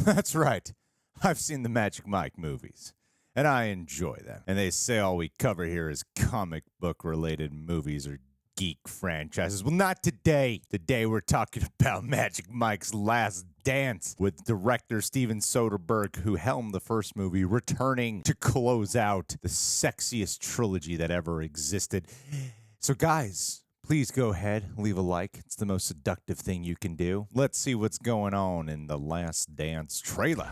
That's right. I've seen the Magic Mike movies, and I enjoy them. And they say all we cover here is comic book related movies or geek franchises. Well, not today. Today we're talking about Magic Mike's Last Dance with director Steven Soderbergh, who helmed the first movie, returning to close out the sexiest trilogy that ever existed. So guys, please go ahead, leave a like. It's the most seductive thing you can do. Let's see what's going on in the Last Dance trailer.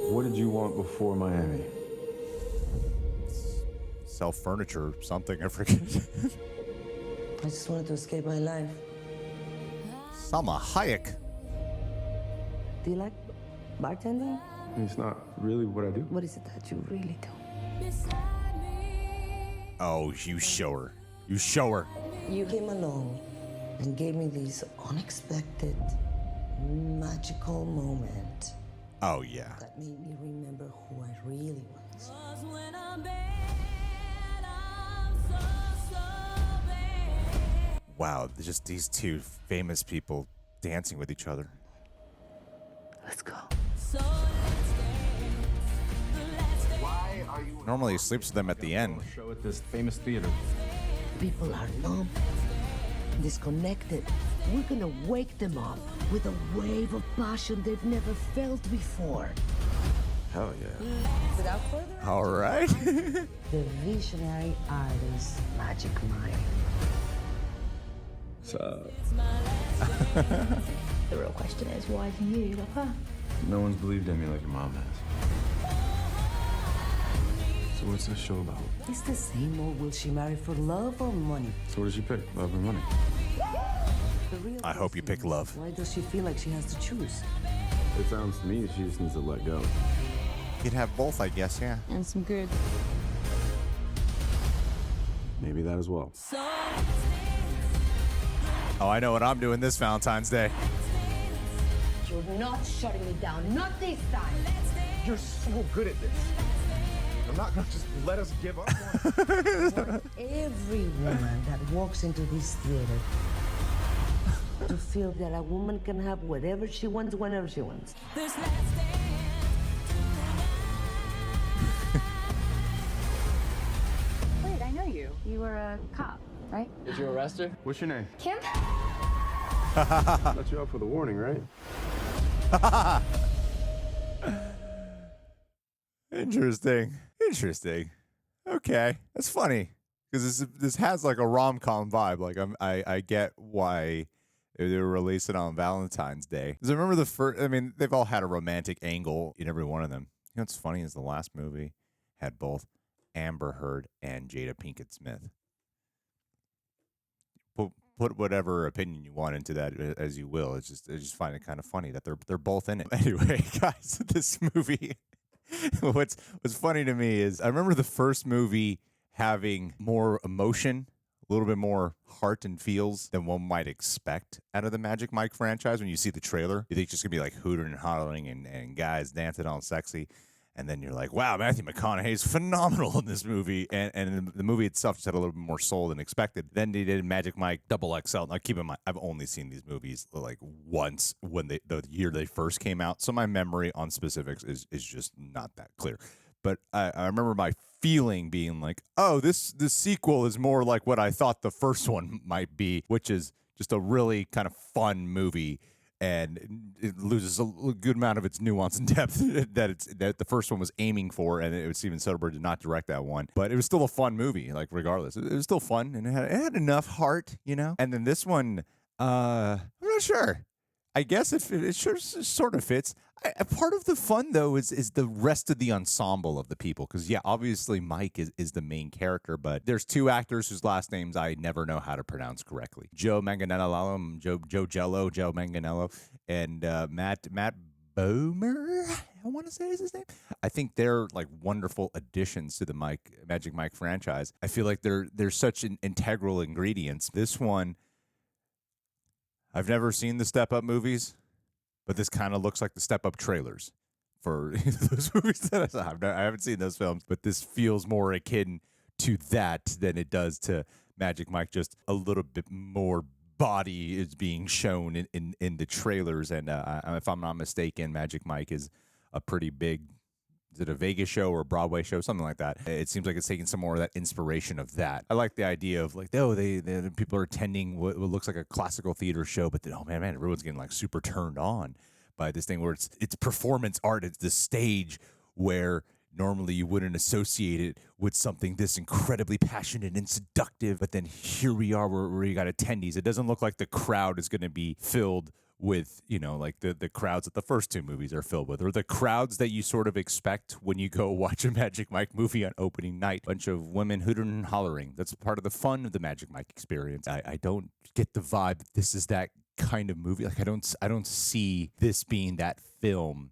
What did you want before Miami? Sell furniture or something, I forget. I just wanted to escape my life. Salma Hayek. Do you like bartending? It's not really what I do. What is it that you really do? Oh, you show her. You show her. You came along and gave me this unexpected, magical moment Oh, yeah. that made me remember who I really was. Wow, just these two famous people dancing with each other. Let's go. Why are you Normally he sleeps with them at the end. show at this famous theater? People are numb, disconnected. We're gonna wake them up with a wave of passion they've never felt before. Hell yeah. Without further ado, All right. the visionary artist, Magic Mike. So, The real question is, why do you love her? no one's believed in me like your mom has. So what's this show about? It's the same old, will she marry for love or money? So what does she pick? Love or money? The real I hope you question pick is, love. why does she feel like she has to choose? It sounds to me she just needs to let go. You'd have both, I guess, yeah. And some good. Maybe that as well. Oh, I know what I'm doing this Valentine's Day. You're not shutting me down, not this time. You're so good at this. I'm not gonna just let us give up on it. Every woman that walks into this theater to feel that a woman can have whatever she wants, whenever she wants. Wait, I know you. You were a cop, right? Did you arrest her? What's your name? Kim? Let you up with a warning, right? Interesting. Interesting. Okay, that's funny because this has like a rom-com vibe. Like I get why they were releasing on Valentine's Day. Because I remember the first. I mean, they've all had a romantic angle in every one of them. You know what's funny is the last movie had both Amber Heard and Jada Pinkett Smith. Put whatever opinion you want into that as you will. I just find it kind of funny that they're both in it. Anyway, guys, this movie. What's funny to me is I remember the first movie having more emotion, a little bit more heart and feels than one might expect out of the Magic Mike franchise. When you see the trailer, you think it's just gonna be like hooting and hollering and guys dancing all sexy. And then you're like, wow, Matthew McConaughey's phenomenal in this movie. And the movie itself just had a little bit more soul than expected. Then they did Magic Mike Double XL. Now, keep in mind, I've only seen these movies like once when the year they first came out. So my memory on specifics is just not that clear. But I remember my feeling being like, oh, this sequel is more like what I thought the first one might be, which is just a really kind of fun movie. And it loses a good amount of its nuance and depth that the first one was aiming for, and it was Steven Soderbergh did not direct that one, but it was still a fun movie. Like regardless, it was still fun, and it had enough heart, you know. And then this one, I'm not sure. I guess it sure sort of fits. Part of the fun though is the rest of the ensemble of the people, because yeah, obviously Mike is the main character, but there's two actors whose last names I never know how to pronounce correctly: Joe Manganiello, Joe Manganiello, and Matt Bomer. I want to say is his name. I think they're like wonderful additions to the Magic Mike franchise. I feel like they're such an integral ingredients. This one, I've never seen the Step Up movies, but this kind of looks like the Step Up trailers for those movies that I haven't seen those films, but this feels more akin to that than it does to Magic Mike. Just a little bit more body is being shown in the trailers. And if I'm not mistaken, Magic Mike is a pretty big, is it a Vegas show or a Broadway show, something like that. It seems like it's taking some more of that inspiration of that. I like the idea of like, oh, they people are attending what looks like a classical theater show, but then, oh man, everyone's getting like super turned on by this thing where it's performance art. It's the stage where normally you wouldn't associate it with something this incredibly passionate and seductive, but then here we are where you got attendees. It doesn't look like the crowd is going to be filled with, you know, like the crowds that the first two movies are filled with, or the crowds that you sort of expect when you go watch a Magic Mike movie on opening night. Bunch of women hooting and hollering. That's part of the fun of the Magic Mike experience. I don't get the vibe that this is that kind of movie. Like I don't see this being that film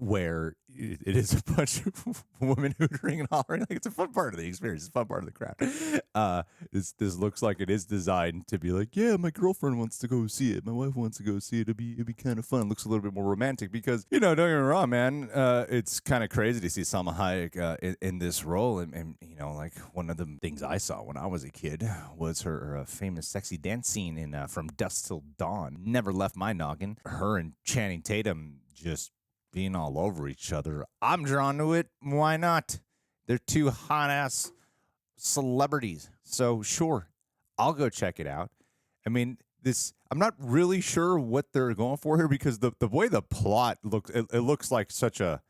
where it is a bunch of women hootering and hollering. Like it's a fun part of the experience. It's a fun part of the crowd. This looks like it is designed to be like, yeah, my girlfriend wants to go see it. My wife wants to go see it. It'd be kind of fun. It looks a little bit more romantic because, you know, don't get me wrong, man. It's kind of crazy to see Salma Hayek in this role. And, you know, like one of the things I saw when I was a kid was her famous sexy dance scene in From Dusk Till Dawn. Never left my noggin. Her and Channing Tatum just being all over each other. I'm drawn to it. Why not? They're two hot-ass celebrities. So, sure, I'll go check it out. I mean, I'm not really sure what they're going for here because the way the plot looks, it looks like such a,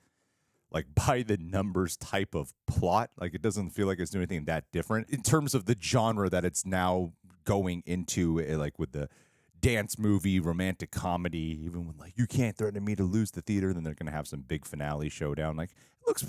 like, by-the-numbers type of plot. Like, it doesn't feel like it's doing anything that different in terms of the genre that it's now going into, like, with the dance movie, romantic comedy, even when like you can't threaten me to lose the theater, then they're gonna have some big finale showdown. Like it looks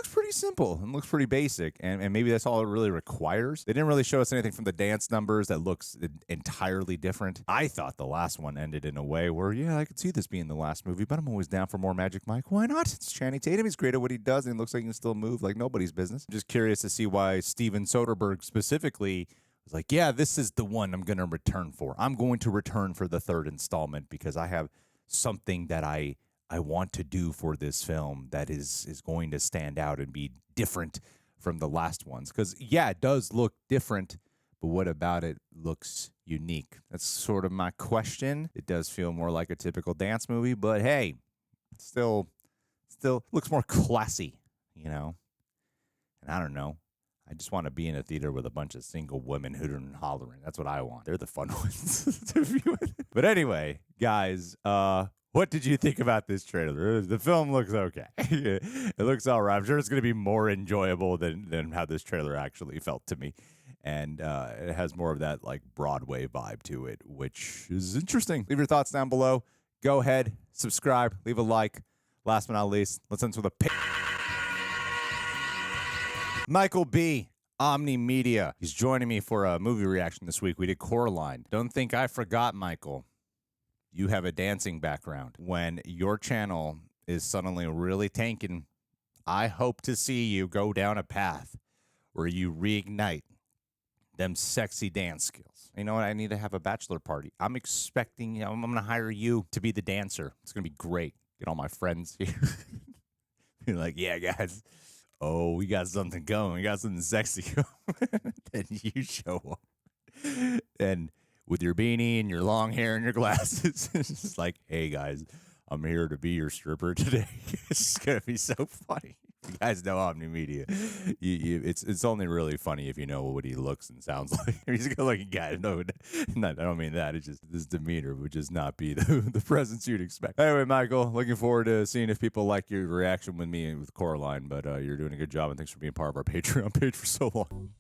pretty simple and looks pretty basic, and maybe that's all it really requires. They didn't really show us anything from the dance numbers that looks entirely different. I thought the last one ended in a way where, yeah, I could see this being the last movie, but I'm always down for more Magic Mike. Why not? It's Channing Tatum. He's great at what he does, and he looks like he can still move like nobody's business. I'm just curious to see why Steven Soderbergh specifically was like, yeah, this is the one I'm going to return for. I'm going to return for the third installment because I have something that I want to do for this film that is going to stand out and be different from the last ones. Because, yeah, it does look different, but what about it looks unique? That's sort of my question. It does feel more like a typical dance movie, but hey, it still looks more classy, you know? And I don't know. I just want to be in a theater with a bunch of single women hooting and hollering. That's what I want. They're the fun ones to view it. But anyway, guys, what did you think about this trailer? The film looks okay. It looks all right. I'm sure it's going to be more enjoyable than how this trailer actually felt to me. And it has more of that like Broadway vibe to it, which is interesting. Leave your thoughts down below. Go ahead, subscribe, leave a like. Last but not least, let's enter the Michael B., Omni Media. He's joining me for a movie reaction this week. We did Coraline. Don't think I forgot, Michael. You have a dancing background. When your channel is suddenly really tanking, I hope to see you go down a path where you reignite them sexy dance skills. You know what? I need to have a bachelor party. I'm expecting, I'm going to hire you to be the dancer. It's going to be great. Get all my friends here. You're like, yeah, guys. Oh, we got something going. We got something sexy going. Then you show up. And with your beanie and your long hair and your glasses, it's just like, hey, guys, I'm here to be your stripper today. It's going to be so funny. You guys know Omni Media. It's only really funny if you know what he looks and sounds like. He's a good-looking guy. No, I don't mean that. It's just this demeanor would just not be the presence you'd expect. Anyway, Michael, looking forward to seeing if people like your reaction with me and with Coraline. But you're doing a good job, and thanks for being part of our Patreon page for so long.